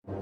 Ano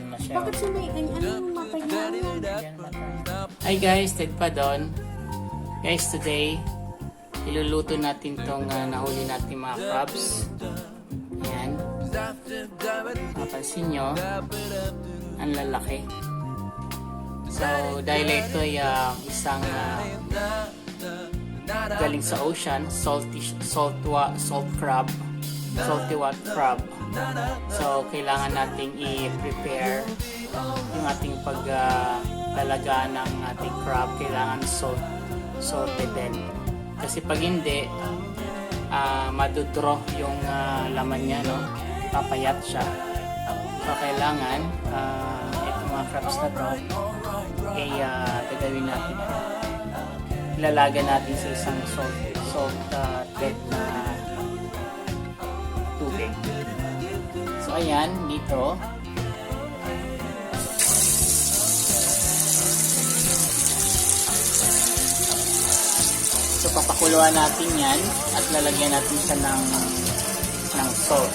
na siya. Bakit sila ganyan? Ano yung mapagyan? Hi guys, Ted pa doon. Guys, today iluluto natin tong nahuli natin mga crabs. Ayan. Mapansin nyo, ang lalaki. So, dahil ito ay isang galing sa ocean, salt crab, salty water crab. So, kailangan nating i-prepare yung ating pagtalaga ng ating crab. Kailangan salted din. Kasi pag hindi, madudraw yung laman niya, no? Papayat siya. So, kailangan itong mga crabs na to ay gagawin natin. Ilalaga natin sa isang salted na tubig. So, ayan, dito. So, papakuluan natin yan at lalagyan natin siya ng salt.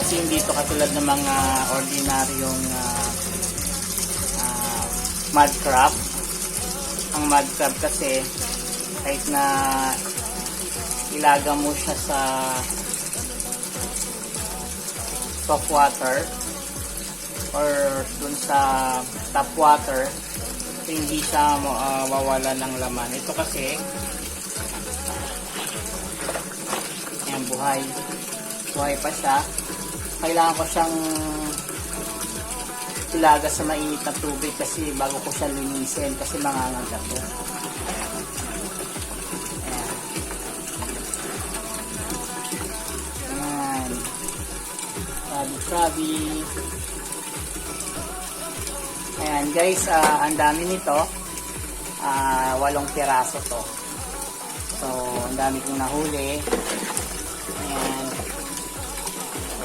Kasi hindi ito katulad ng mga ordinaryong mud crab. Ang mud crab kasi, kahit na ilaga mo siya sa soft water or dun sa tap water, hindi siya mawawala ng laman. Ito kasi ayan, buhay pa siya. Kailangan ko siyang ilaga sa mainit na tubig kasi bago ko siya linisin kasi mangangagat to. Krabi. Ayan guys, ang dami nito. 8 piraso to. So, ang dami kong nahuli. Ayan. So,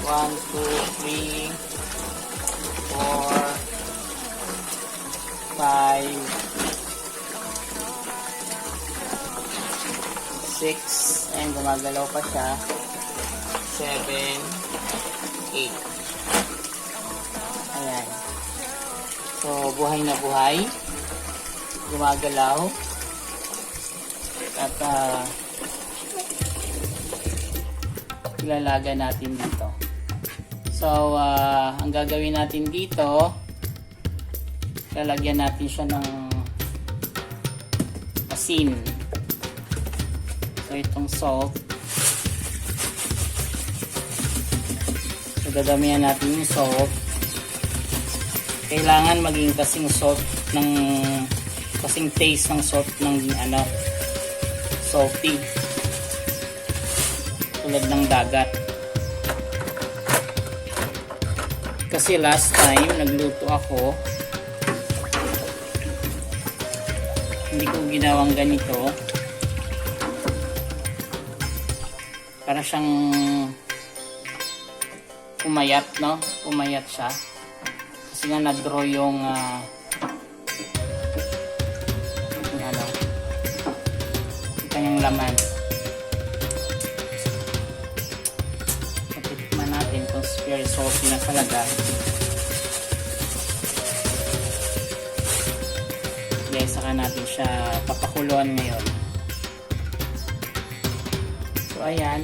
1, 2, 3, 4, 5, 6, 6, and gumagalaw pa siya. 7, 8. Ayan. So, buhay na buhay. Gumagalaw. At ilalaga natin dito. So, ang gagawin natin dito, lalagyan natin siya ng asin. So, itong salt. So, dadamihan natin yung salt. Kailangan maging kasing salt ng kasing taste ng salt ng salty. Tulad ng dagat. Kasi last time nagluto ako, hindi ko ginawang ganito. Para siyang umayat, no? Umayat siya. Kasi nga nag-draw yung kanyang laman. Patikman natin kung very salty na talaga. Kaya saka natin siya papakuluan ngayon. So ayan,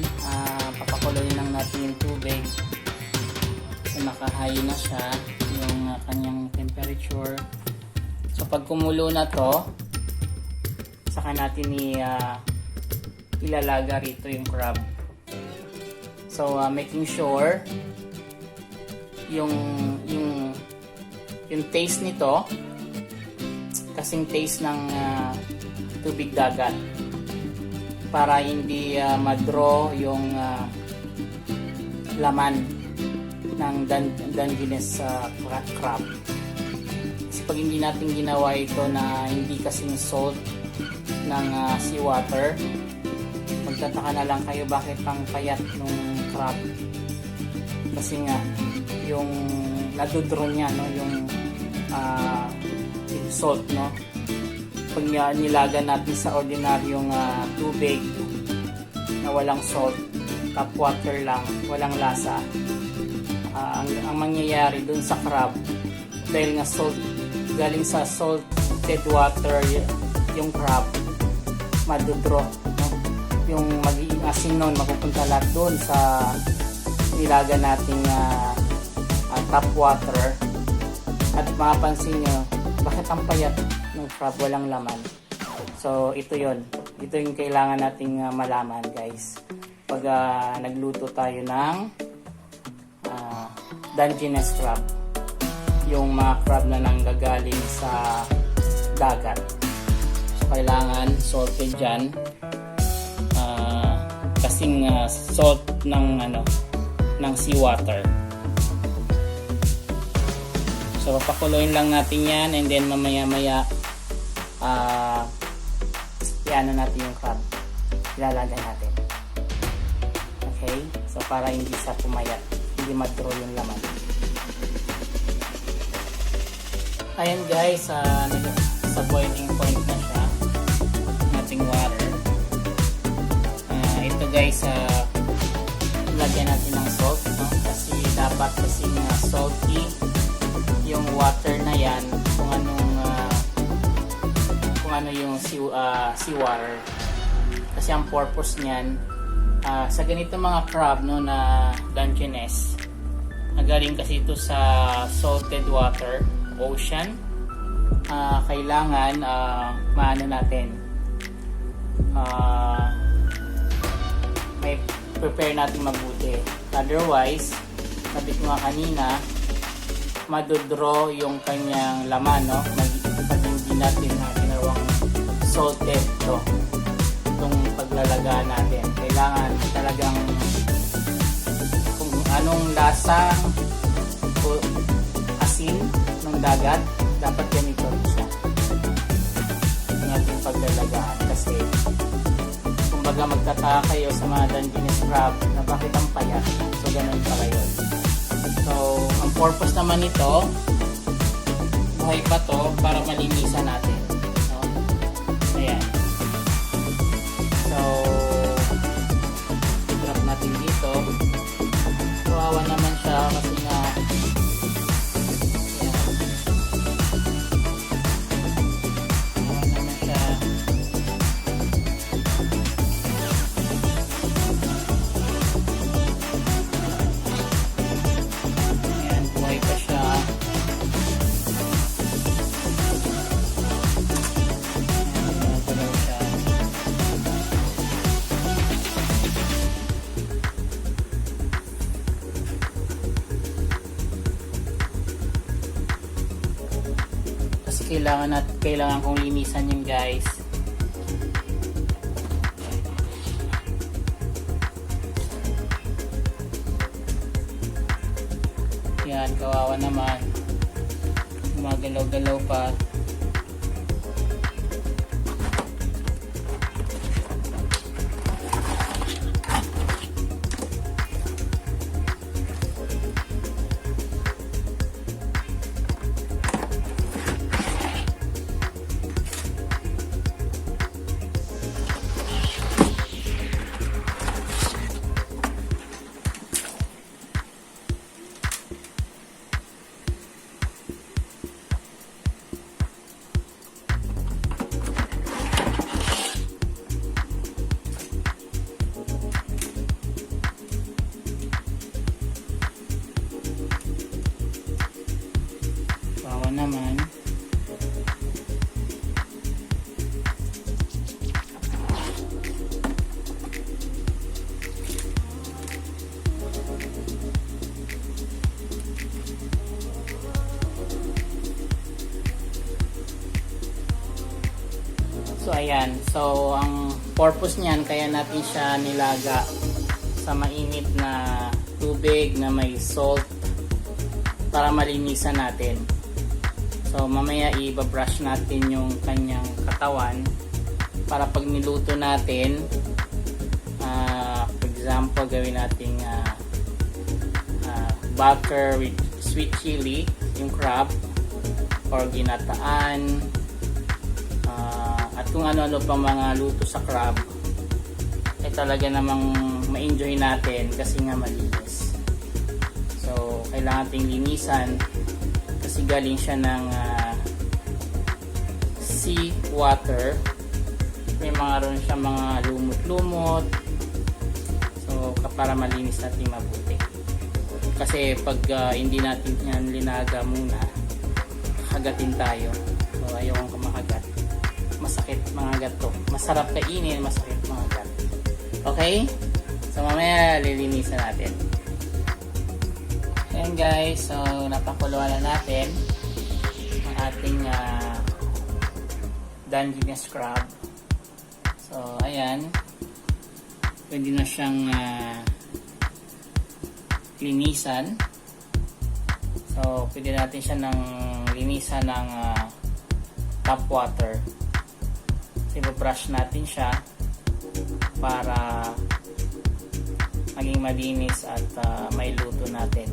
papakuluin lang natin yung tubig. So naka-high na siya yung kanyang temperature. So pag kumulo na to, saka natin ilalaga rito yung crab. So making sure yung taste nito kasing taste ng tubig dagat, para hindi ma-draw yung laman ng Dungeness crab. Kasi pag hindi natin ginawa ito na hindi kasing salt ng seawater, magtataka na lang kayo bakit ang payat ng crab. Kasi nga yung nadudro niya, no, yung salt, no. Pag nilaga natin sa ordinaryong tubig na walang salt, tap water lang, walang lasa, ang mangyayari dun sa crab, dahil nga salt, galing sa salted water yung crab, madudro, no? Yung magiging asin nun mapupunta lahat doon sa nilaga nating tap water, at mapapansin nyo bakit ang payat ng crab, walang laman. So ito yon, ito yung kailangan nating malaman, guys, pag nagluto tayo ng Dungeness crab, yung mga crab na nanggagaling sa dagat. So kailangan salted dyan, kasing salt ng seawater. So papakuloyin lang natin yan, and then mamaya-maya iano natin yung crab, ilalagay natin. Okay, so para hindi siya pumayat, hindi mag-draw yung laman. Ayan guys, sa boiling point na siya nating water. Ito guys, lagyan natin ng salt, no? Kasi dapat kasing salty yung water na yan, kung ano yung seawater. Kasi ang purpose niyan, sa ganito mga crab, no, na Dungeness, nagaling kasi ito sa salted water, ocean, kailangan maano natin, may prepare natin mabuti. Otherwise, sabi ko nga kanina, madodraw yung kanyang laman, no? Pag hindi natin ginawang salted to, itong paglalaga natin. Kailangan talagang kung anong lasa o asin ng dagat, dapat ganito rin siya ang ating paglalagaan. Kasi kumbaga magtataka kayo sa mga Dungeness crab na bakit ang payat. So ganun pala yun. So ang purpose naman nito, buhay pa to para malinisan natin, no? Ayan. So kailangan kong linisan yun, guys. Yan, kawawa naman. Gumagalaw-galaw pa. Kawawa naman. So ayan, so ang purpose niyan kaya natin siya nilaga sa mainit na tubig na may salt para malinisan natin. So mamaya i-brush natin yung kanyang katawan para pag niluto natin, for example gawin nating butter with sweet chili, yung crab, or ginataan, at kung ano-ano pa mga luto sa crab, ay talaga namang ma-enjoy natin kasi nga malinis. So kailangan nating linisan kasi galing siya ng sea water. May mga ron siya mga lumot-lumot. So para malinis natin mabuti. Kasi pag hindi natin yan linaga muna, kagatin tayo. So ayokong kumakagat. Masakit mga gato. Masarap kainin, masakit mga gato. Okay? So mamaya lilinisan natin. Ayan guys, so napakuluan na natin ang ating Dungeness crab. So ayan, pwede na siyang linisan. So pwede natin siya ng linisan ng tap water. I-brush natin siya para maging malinis at mailuto natin.